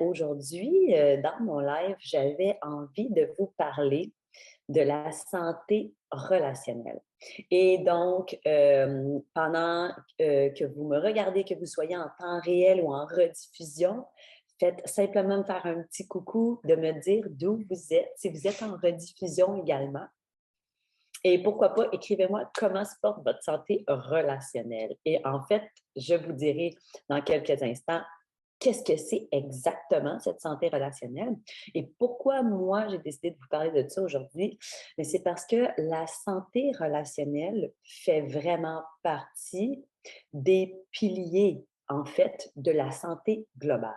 aujourd'hui, dans mon live, j'avais envie de vous parler de la santé relationnelle. Et donc, pendant que vous me regardez, que vous soyez en temps réel ou en rediffusion, faites simplement me faire un petit coucou, de me dire d'où vous êtes, si vous êtes en rediffusion également. Et pourquoi pas, écrivez-moi comment se porte votre santé relationnelle. Et en fait, je vous dirai dans quelques instants qu'est-ce que c'est exactement cette santé relationnelle et pourquoi moi j'ai décidé de vous parler de ça aujourd'hui. Mais c'est parce que la santé relationnelle fait vraiment partie des piliers, en fait, de la santé globale.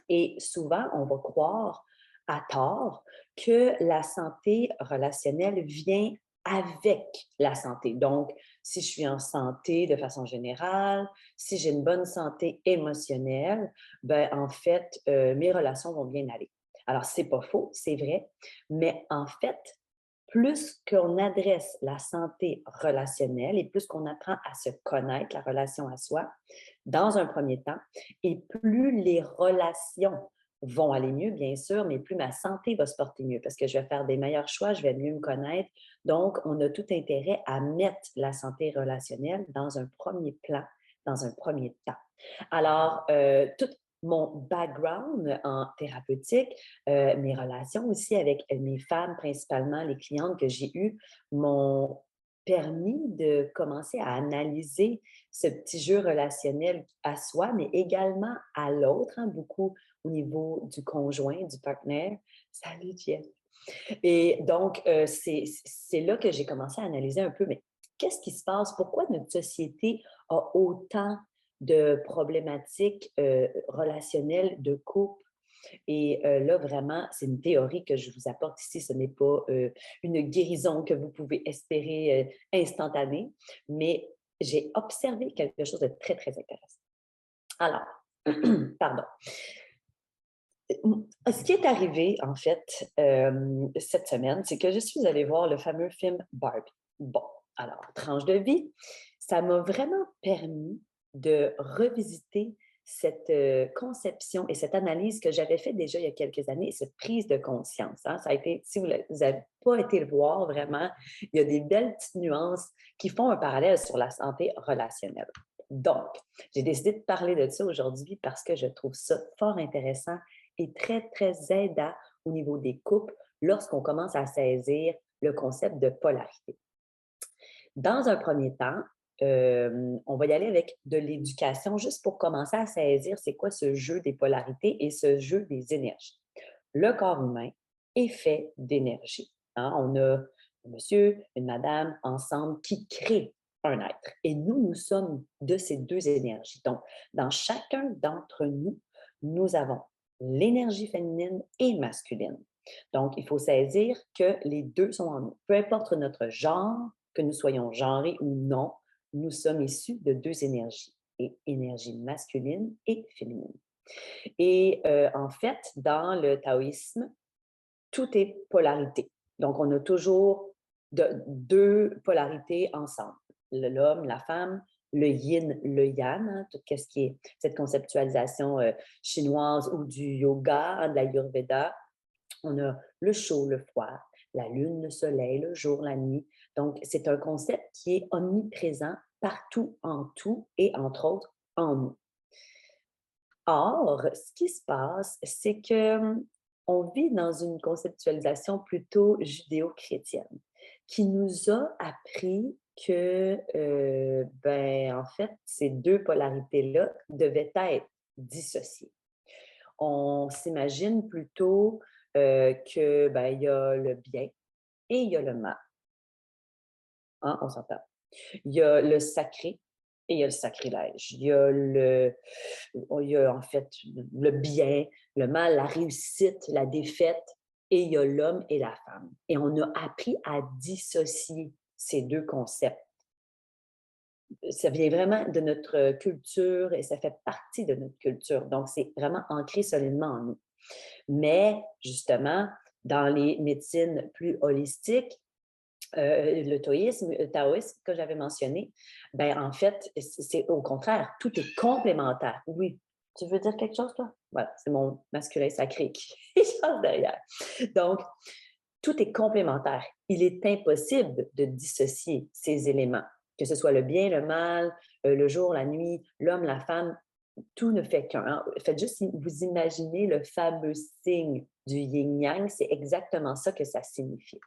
Et souvent, on va croire à tort que la santé relationnelle vient avec la santé. Donc, si je suis en santé de façon générale, si j'ai une bonne santé émotionnelle, ben en fait, mes relations vont bien aller. Alors, c'est pas faux, c'est vrai, mais en fait, plus qu'on adresse la santé relationnelle et plus qu'on apprend à se connaître, la relation à soi, dans un premier temps, et plus les relations vont aller mieux, bien sûr, mais plus ma santé va se porter mieux parce que je vais faire des meilleurs choix, je vais mieux me connaître. Donc, on a tout intérêt à mettre la santé relationnelle dans un premier plan, dans un premier temps. Alors, tout mon background en thérapeutique, mes relations aussi avec mes femmes, principalement les clientes que j'ai eues, m'ont permis de commencer à analyser ce petit jeu relationnel à soi, mais également à l'autre, hein, beaucoup au niveau du conjoint, du partenaire. Salut, Jeff. Et donc, c'est là que j'ai commencé à analyser un peu, mais qu'est-ce qui se passe? Pourquoi notre société a autant de problématiques relationnelles de couple? Et là, vraiment, c'est une théorie que je vous apporte ici. Ce n'est pas une guérison que vous pouvez espérer instantanée, mais j'ai observé quelque chose de très, très intéressant. Alors, pardon. Ce qui est arrivé, en fait, cette semaine, c'est que je suis allée voir le fameux film Barbie. Bon, alors, tranche de vie, ça m'a vraiment permis de revisiter cette conception et cette analyse que j'avais faite déjà il y a quelques années, cette prise de conscience. Hein. Ça a été, si vous n'avez pas été le voir, vraiment, il y a des belles petites nuances qui font un parallèle sur la santé relationnelle. Donc, j'ai décidé de parler de ça aujourd'hui parce que je trouve ça fort intéressant est très, très aidant au niveau des couples lorsqu'on commence à saisir le concept de polarité. Dans un premier temps, on va y aller avec de l'éducation juste pour commencer à saisir c'est quoi ce jeu des polarités et ce jeu des énergies. Le corps humain est fait d'énergie. Hein. On a un monsieur, une madame ensemble qui créent un être. Et nous, nous sommes de ces deux énergies. Donc, dans chacun d'entre nous, nous avons l'énergie féminine et masculine. Donc, il faut saisir que les deux sont en nous. Peu importe notre genre, que nous soyons genrés ou non, nous sommes issus de deux énergies, et énergie masculine et féminine. Et en fait, dans le taoïsme, tout est polarité. Donc, on a toujours deux polarités ensemble. L'homme, la femme, le yin, le yang, hein, tout ce qui est cette conceptualisation chinoise ou du yoga, hein, de l'ayurveda. On a le chaud, le froid, la lune, le soleil, le jour, la nuit. Donc, c'est un concept qui est omniprésent partout en tout et entre autres en nous. Or, ce qui se passe, c'est que on vit dans une conceptualisation plutôt judéo-chrétienne qui nous a appris que, ben, en fait, ces deux polarités-là devaient être dissociées. On s'imagine plutôt que, ben, il y a le bien et il y a le mal. Hein, on s'entend. Il y a le sacré et il y a le sacrilège. Il y a en fait le bien, le mal, la réussite, la défaite, et il y a l'homme et la femme. Et on a appris à dissocier ces deux concepts. Ça vient vraiment de notre culture et ça fait partie de notre culture. Donc, c'est vraiment ancré solidement en nous. Mais justement, dans les médecines plus holistiques, le taoïsme que j'avais mentionné, ben en fait, c'est au contraire, tout est complémentaire. Oui, Tu veux dire quelque chose, toi? Voilà, c'est mon masculin sacré qui chante derrière. Donc, tout est complémentaire. Il est impossible de dissocier ces éléments, que ce soit le bien, le mal, le jour, la nuit, l'homme, la femme, tout ne fait qu'un, hein. Faites juste vous imaginer le fameux signe du yin-yang, c'est exactement ça que ça signifie.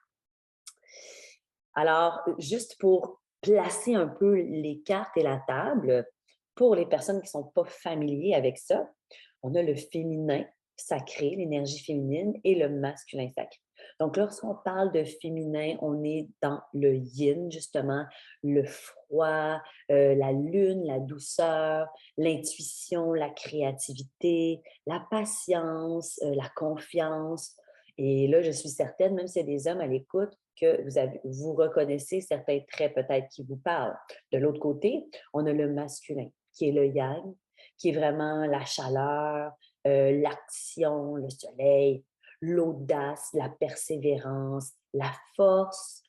Alors, juste pour placer un peu les cartes et la table, pour les personnes qui ne sont pas familiers avec ça, on a le féminin sacré, l'énergie féminine, et le masculin sacré. Donc, lorsqu'on parle de féminin, on est dans le yin, justement, le froid, la lune, la douceur, l'intuition, la créativité, la patience, la confiance. Et là, je suis certaine, même s'il y a des hommes à l'écoute, que vous reconnaissez certains traits peut-être qui vous parlent. De l'autre côté, on a le masculin, qui est le yang, qui est vraiment la chaleur, l'action, le soleil, l'audace, la persévérance, la force,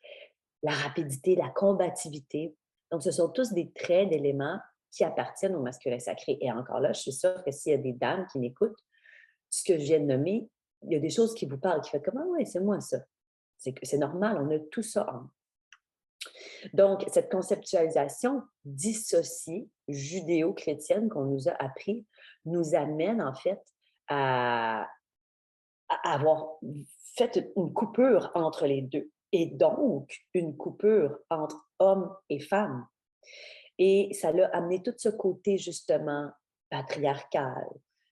la rapidité, la combativité. Donc, ce sont tous des traits d'éléments qui appartiennent au masculin sacré. Et encore là, je suis sûre que s'il y a des dames qui m'écoutent, ce que je viens de nommer, il y a des choses qui vous parlent, qui font comme, ah ouais, c'est moi ça. C'est normal, on a tout ça en nous. Donc, cette conceptualisation dissociée judéo-chrétienne qu'on nous a appris nous amène en fait à, à avoir fait une coupure entre les deux et donc une coupure entre hommes et femmes. Et ça l'a amené tout ce côté justement patriarcal,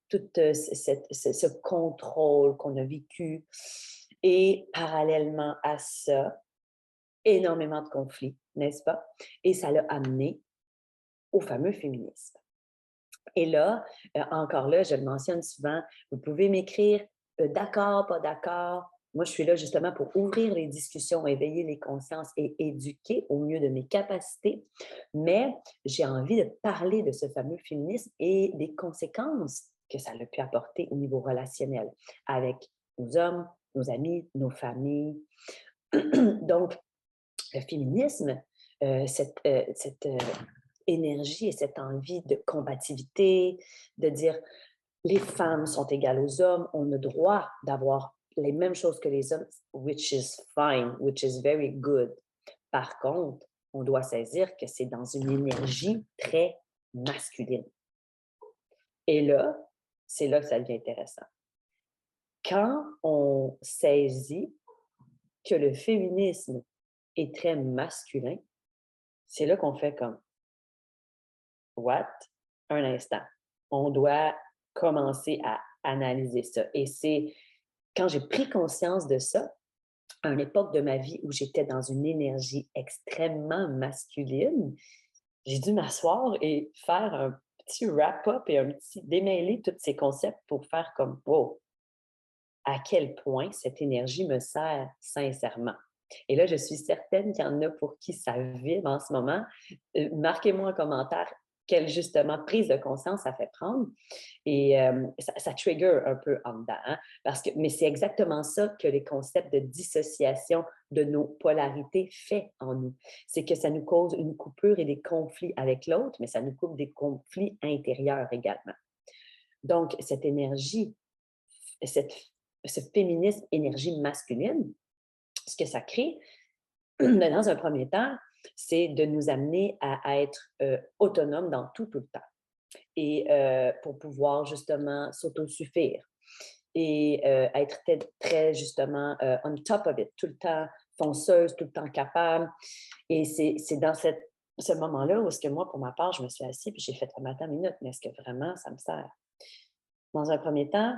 tout ce contrôle qu'on a vécu. Et parallèlement à ça, énormément de conflits, n'est-ce pas? Et ça l'a amené au fameux féminisme. Et là, encore là, je le mentionne souvent, vous pouvez m'écrire d'accord, pas d'accord. Moi, je suis là justement pour ouvrir les discussions, éveiller les consciences et éduquer au mieux de mes capacités. Mais j'ai envie de parler de ce fameux féminisme et des conséquences que ça a pu apporter au niveau relationnel avec nos hommes, nos amis, nos familles. Donc, le féminisme, cette énergie et cette envie de combativité, de dire les femmes sont égales aux hommes, on a droit d'avoir les mêmes choses que les hommes, which is fine, which is very good. Par contre, on doit saisir que c'est dans une énergie très masculine. Et là, c'est là que ça devient intéressant. Quand on saisit que le féminisme est très masculin, c'est là qu'on fait comme what? Un instant. On doit commencer à analyser ça. Et c'est quand j'ai pris conscience de ça, à une époque de ma vie où j'étais dans une énergie extrêmement masculine, j'ai dû m'asseoir et faire un petit wrap-up et un petit démêler tous ces concepts pour faire comme wow, à quel point cette énergie me sert sincèrement. Et là, je suis certaine qu'il y en a pour qui ça vibre en ce moment. Marquez-moi en commentaire quelle justement prise de conscience ça fait prendre. Et ça trigger un peu en dedans. Hein? Mais c'est exactement ça que les concepts de dissociation de nos polarités fait en nous. C'est que ça nous cause une coupure et des conflits avec l'autre, mais ça nous coupe des conflits intérieurs également. Donc, cette énergie, ce féminisme énergie masculine, ce que ça crée, dans un premier temps, c'est de nous amener à être autonomes dans tout le temps et pour pouvoir justement s'autosuffire et être très justement on top of it, tout le temps fonceuse, tout le temps capable. Et c'est dans ce moment-là où est-ce que moi, pour ma part, je me suis assise et j'ai fait un matin minute, mais est-ce que vraiment ça me sert? Dans un premier temps,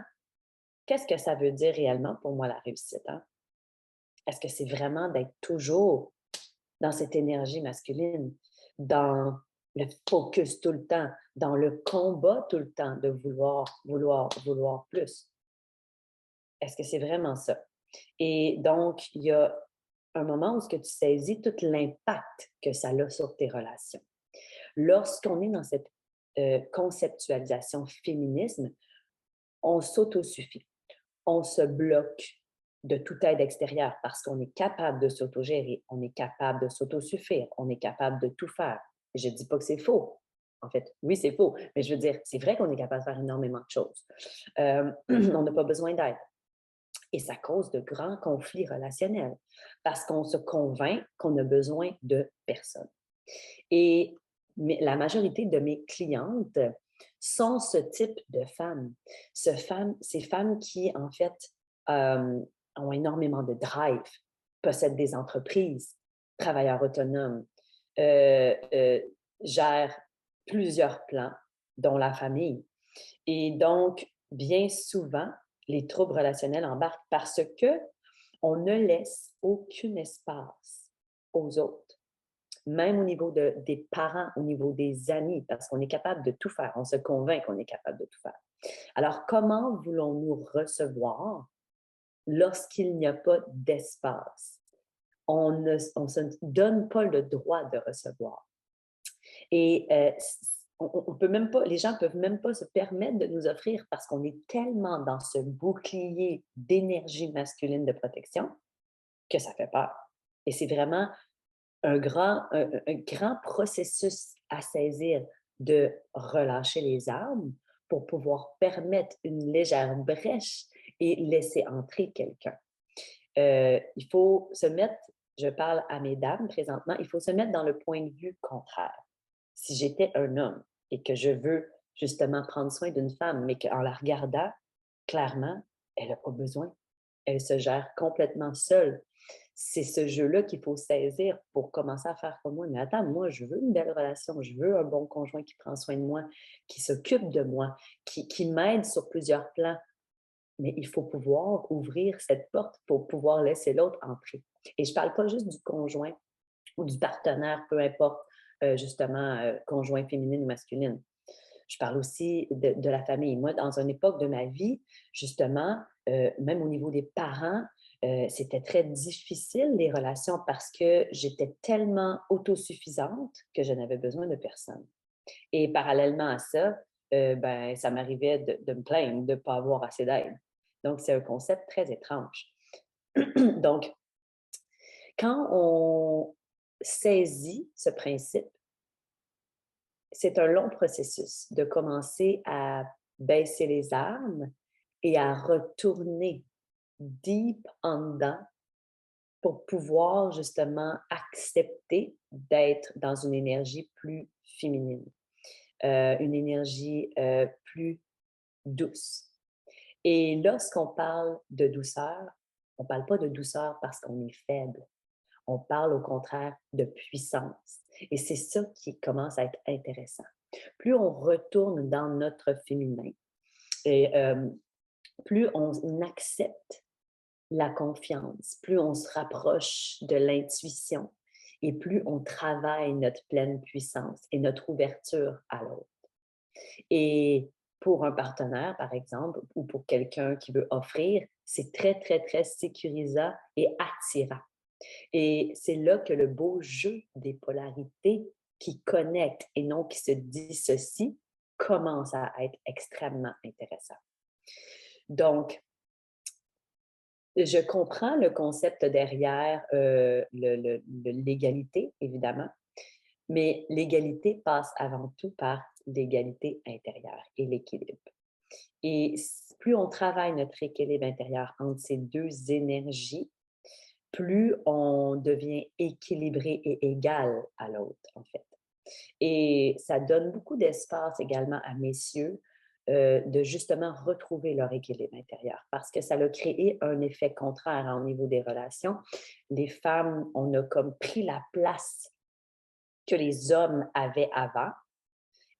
qu'est-ce que ça veut dire réellement pour moi la réussite? Hein? Est-ce que c'est vraiment d'être toujours dans cette énergie masculine, dans le focus tout le temps, dans le combat tout le temps de vouloir plus? Est-ce que c'est vraiment ça? Et donc, il y a un moment où ce que tu saisis tout l'impact que ça a sur tes relations. Lorsqu'on est dans cette conceptualisation féminisme, on s'autosuffit. On se bloque de toute aide extérieure parce qu'on est capable de s'autogérer, on est capable de s'autosuffire, on est capable de tout faire. Je ne dis pas que c'est faux, En fait, oui, c'est faux, mais je veux dire, c'est vrai qu'on est capable de faire énormément de choses. On n'a pas besoin d'aide. Et ça cause de grands conflits relationnels parce qu'on se convainc qu'on a besoin de personne. Et la majorité de mes clientes sont ce type de femmes. Ces femmes qui, en fait, ont énormément de drive, possèdent des entreprises, travailleurs autonomes, euh, euh, gèrent plusieurs plans, dont la famille. Et donc, bien souvent, les troubles relationnels embarquent parce que on ne laisse aucun espace aux autres, même au niveau des parents, au niveau des amis, parce qu'on est capable de tout faire. On se convainc qu'on est capable de tout faire. Alors, comment voulons-nous recevoir lorsqu'il n'y a pas d'espace? On ne se donne pas le droit de recevoir. Et on peut même pas, les gens peuvent même pas se permettre de nous offrir parce qu'on est tellement dans ce bouclier d'énergie masculine de protection que ça fait peur. Et c'est vraiment un grand processus à saisir de relâcher les armes pour pouvoir permettre une légère brèche et laisser entrer quelqu'un. Il faut se mettre, je parle à mes dames présentement, il faut se mettre dans le point de vue contraire. Si j'étais un homme et que je veux justement prendre soin d'une femme, mais qu'en la regardant, clairement, elle n'a pas besoin. Elle se gère complètement seule. C'est ce jeu-là qu'il faut saisir pour commencer à faire comme moi. Mais attends, moi, je veux une belle relation, je veux un bon conjoint qui prend soin de moi, qui s'occupe de moi, qui m'aide sur plusieurs plans. Mais il faut pouvoir ouvrir cette porte pour pouvoir laisser l'autre entrer. Et je ne parle pas juste du conjoint ou du partenaire, peu importe, justement, conjoint féminine ou masculine. Je parle aussi de la famille. Moi, dans une époque de ma vie, justement, même au niveau des parents, c'était très difficile les relations parce que j'étais tellement autosuffisante que je n'avais besoin de personne. Et parallèlement à ça, ben, ça m'arrivait de me plaindre de ne pas avoir assez d'aide. Donc, c'est un concept très étrange. Donc, quand on saisit ce principe, c'est un long processus de commencer à baisser les armes et à retourner deep en dedans pour pouvoir justement accepter d'être dans une énergie plus féminine, une énergie plus douce. Et lorsqu'on parle de douceur, on ne parle pas de douceur parce qu'on est faible. On parle au contraire de puissance. Et c'est ça qui commence à être intéressant. Plus on retourne dans notre féminin et plus on accepte la confiance, plus on se rapproche de l'intuition et plus on travaille notre pleine puissance et notre ouverture à l'autre. Et pour un partenaire, par exemple, ou pour quelqu'un qui veut offrir, c'est très, très, très sécurisant et attirant. Et c'est là que le beau jeu des polarités qui connectent et non qui se dissocient commence à être extrêmement intéressant. Donc, je comprends le concept derrière l'égalité, évidemment, mais l'égalité passe avant tout par l'égalité intérieure et l'équilibre. Et plus on travaille notre équilibre intérieur entre ces deux énergies, plus on devient équilibré et égal à l'autre, en fait. Et ça donne beaucoup d'espace également à messieurs de justement retrouver leur équilibre intérieur parce que ça a créé un effet contraire au niveau des relations. Les femmes, on a comme pris la place que les hommes avaient avant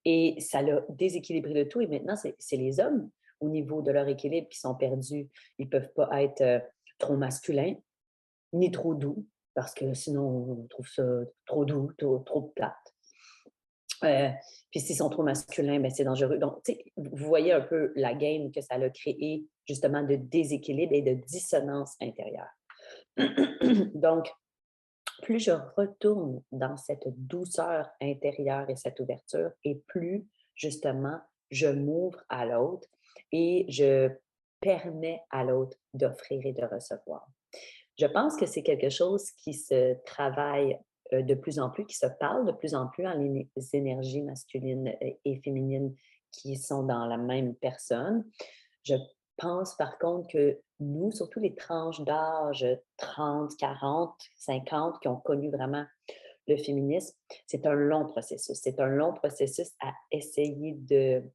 et ça a déséquilibré le tout et maintenant, c'est les hommes au niveau de leur équilibre qui sont perdus. Ils ne peuvent pas être trop masculins ni trop doux, parce que sinon, on trouve ça trop doux, trop plate. Puis s'ils sont trop masculins, ben, c'est dangereux. Donc, vous voyez un peu la game que ça a créé, justement, de déséquilibre et de dissonance intérieure. Donc, plus je retourne dans cette douceur intérieure et cette ouverture, et plus, justement, je m'ouvre à l'autre et je permets à l'autre d'offrir et de recevoir. Je pense que c'est quelque chose qui se travaille de plus en plus, qui se parlent de plus en plus, hein, les énergies masculines et féminines qui sont dans la même personne. Je pense par contre que nous, surtout les tranches d'âge 30, 40, 50, qui ont connu vraiment le féminisme, c'est un long processus. C'est un long processus à essayer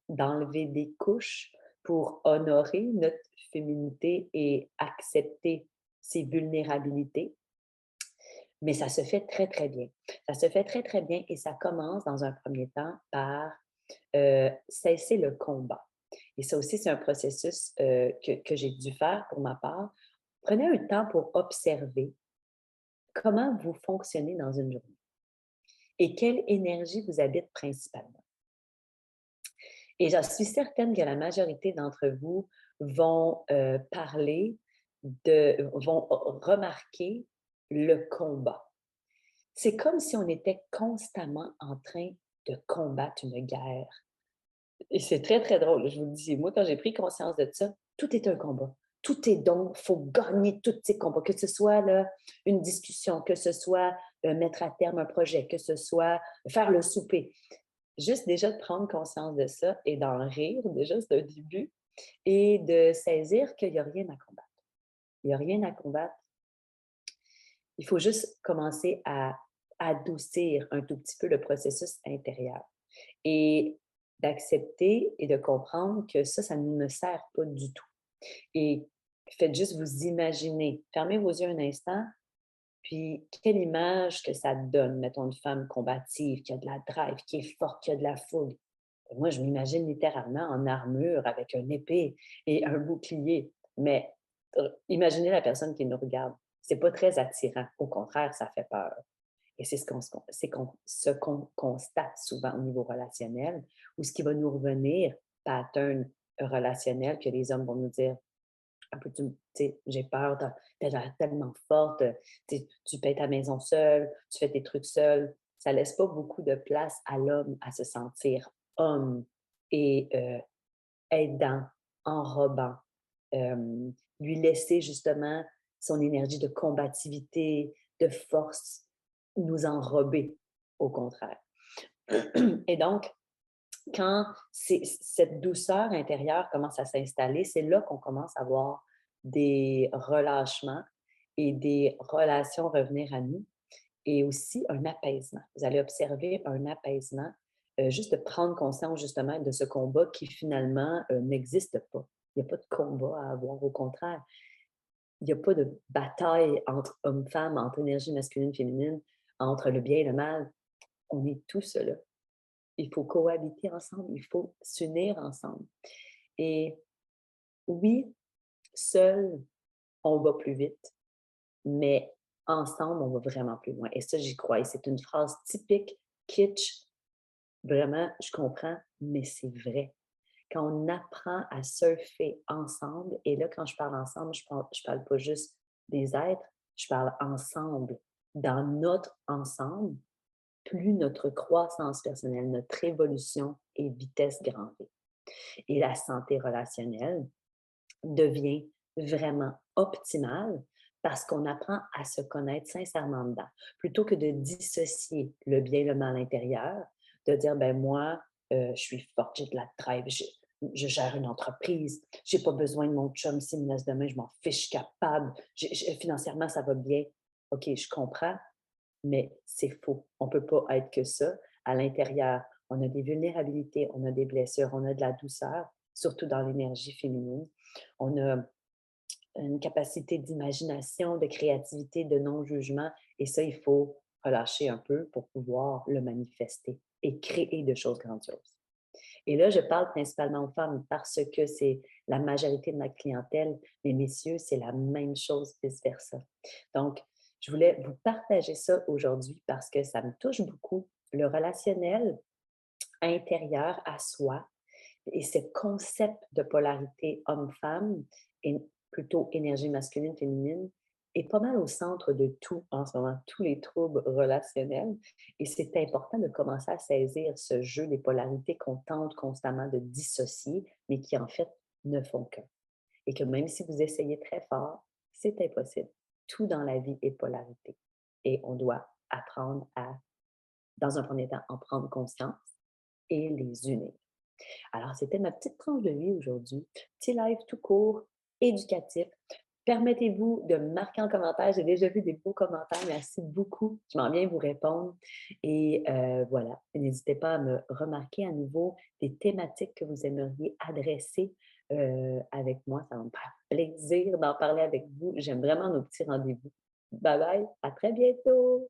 d'enlever des couches pour honorer notre féminité et accepter ses vulnérabilités. Mais ça se fait très, très bien. Ça se fait très, très bien et ça commence dans un premier temps par cesser le combat. Et ça aussi, c'est un processus que j'ai dû faire pour ma part. Prenez un temps pour observer comment vous fonctionnez dans une journée et quelle énergie vous habite principalement. Et j'en suis certaine que la majorité d'entre vous vont vont remarquer le combat. C'est comme si on était constamment en train de combattre une guerre. Et c'est très, très drôle, je vous le dis. Moi, quand j'ai pris conscience de ça, tout est un combat. Tout est donc, il faut gagner tous ces combats, que ce soit là, une discussion, que ce soit mettre à terme un projet, que ce soit faire le souper. Juste déjà de prendre conscience de ça et d'en rire, déjà, c'est un début, et de saisir qu'il n'y a rien à combattre. Il n'y a rien à combattre. Il faut juste commencer à adoucir un tout petit peu le processus intérieur et d'accepter et de comprendre que ça ne nous sert pas du tout. Et faites juste vous imaginer, fermez vos yeux un instant, puis quelle image que ça donne, mettons une femme combative, qui a de la drive, qui est forte, qui a de la fougue. Moi, je m'imagine littéralement en armure avec une épée et un bouclier. Mais imaginez la personne qui nous regarde. C'est pas très attirant. Au contraire, ça fait peur. Et c'est ce qu'on constate souvent au niveau relationnel, ou ce qui va nous revenir, pattern relationnel, que les hommes vont nous dire un peu, j'ai peur, t'as l'air tellement forte, tu paies ta maison seule, tu fais tes trucs seule. Ça laisse pas beaucoup de place à l'homme à se sentir homme et aidant, enrobant, euh, lui laisser justement son énergie de combativité, de force, nous enrober, au contraire. Et donc, quand cette douceur intérieure commence à s'installer, c'est là qu'on commence à voir des relâchements et des relations revenir à nous et aussi un apaisement. Vous allez observer un apaisement, juste de prendre conscience justement de ce combat qui finalement n'existe pas. Il n'y a pas de combat à avoir, au contraire. Il n'y a pas de bataille entre hommes-femmes, entre énergie masculine, féminine, entre le bien et le mal. On est tous là. Il faut cohabiter ensemble, il faut s'unir ensemble. Et oui, seul, on va plus vite, mais ensemble, on va vraiment plus loin. Et ça, j'y crois. Et c'est une phrase typique, kitsch, vraiment, je comprends, mais c'est vrai. Quand on apprend à surfer ensemble, et là, quand je parle ensemble, je parle pas juste des êtres, je parle ensemble, dans notre ensemble, plus notre croissance personnelle, notre évolution est vitesse grand V. Et la santé relationnelle devient vraiment optimale parce qu'on apprend à se connaître sincèrement dedans. Plutôt que de dissocier le bien et le mal intérieur, de dire, ben moi, je suis forte, j'ai de la drive, je gère une entreprise, j'ai pas besoin de mon chum s'il me laisse demain, je m'en fiche, je suis capable, financièrement, ça va bien. OK, je comprends, mais c'est faux. On ne peut pas être que ça. À l'intérieur, on a des vulnérabilités, on a des blessures, on a de la douceur, surtout dans l'énergie féminine. On a une capacité d'imagination, de créativité, de non-jugement. Et ça, il faut relâcher un peu pour pouvoir le manifester et créer de choses grandioses. Et là, je parle principalement aux femmes parce que c'est la majorité de ma clientèle, mais messieurs, c'est la même chose, vice-versa. Donc, je voulais vous partager ça aujourd'hui parce que ça me touche beaucoup, le relationnel intérieur à soi et ce concept de polarité homme-femme et plutôt énergie masculine, féminine est pas mal au centre de tout en ce moment, tous les troubles relationnels. Et c'est important de commencer à saisir ce jeu des polarités qu'on tente constamment de dissocier, mais qui en fait ne font qu'un. Et que même si vous essayez très fort, c'est impossible. Tout dans la vie est polarité. Et on doit apprendre à, dans un premier temps, en prendre conscience et les unir. Alors, c'était ma petite tranche de vie aujourd'hui. Petit live tout court, éducatif. Permettez-vous de me marquer en commentaire. J'ai déjà vu des beaux commentaires. Merci beaucoup. Je m'en viens vous répondre. Et voilà, n'hésitez pas à me remarquer à nouveau des thématiques que vous aimeriez adresser avec moi. Ça va me faire plaisir d'en parler avec vous. J'aime vraiment nos petits rendez-vous. Bye bye, à très bientôt.